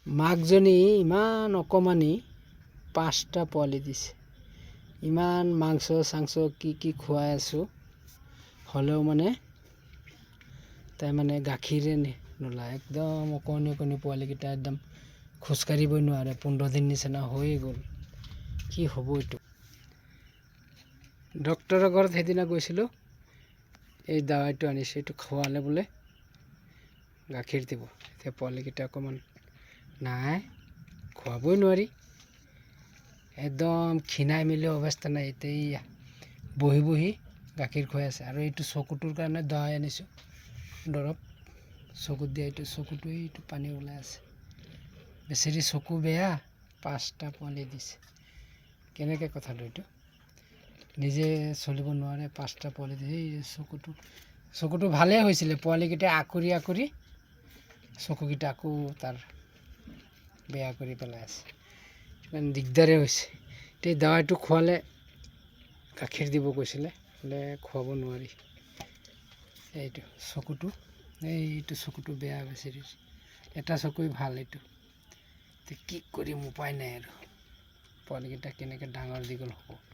মাকজনী ইমান অকমানি 5টা পোৱালি দিছে। ইমান মাংস চাংস কি খুৱাই আছোঁ, হ'লেও মানে তাই মানে গাখীৰে নোলায়। একদম অকণি পোৱালিকেইটা একদম খোজকাঢ়িবই নোৱাৰে। 15 দিন নিচিনা হৈয়ে গ'ল। কি হ'ব এইটো? ডক্টৰৰ ঘৰত সেইদিনা গৈছিলোঁ, এই দাৱাইটো আনিছোঁ, এইটো খোৱালে বোলে গাখীৰ দিব। এতিয়া পোৱালিকেইটা অকণমান নাই, খোৱাবই নোৱাৰি, একদম ক্ষীণাই মেলি অৱস্থা নাই। এতিয়া বহি বহি গাখীৰ খুৱাই আছে। আৰু এইটো চকুটোৰ কাৰণে দৱাই আনিছোঁ, দৰৱ চকুত দিয়া। এইটো চকুটো এইটো পানী ওলাই আছে। বেচেৰি চকু বেয়া, 5টা পোৱালি দিছে। কেনেকৈ কথাটো এইটো? নিজে চলিব নোৱাৰে, 5টা পোৱালি দিছে। এই চকুটো ভালেই হৈছিলে, পোৱালিকেইটা আঁকুৰি চকুকেইটা আকৌ তাৰ বেয়া কৰি পেলাই আছে। ইমান দিগদাৰে হৈছে। এতিয়া দাৱাইটো খোৱালে গাখীৰ দিব কৈছিলে, বোলে খুৱাব নোৱাৰি। এইটো চকুটো বেয়া বেচেৰি, এটা চকুই ভাল। এইটো কি কৰিম, উপায় নাই আৰু। পোৱালিকেইটা কেনেকৈ ডাঙৰ দীঘল হ'ব।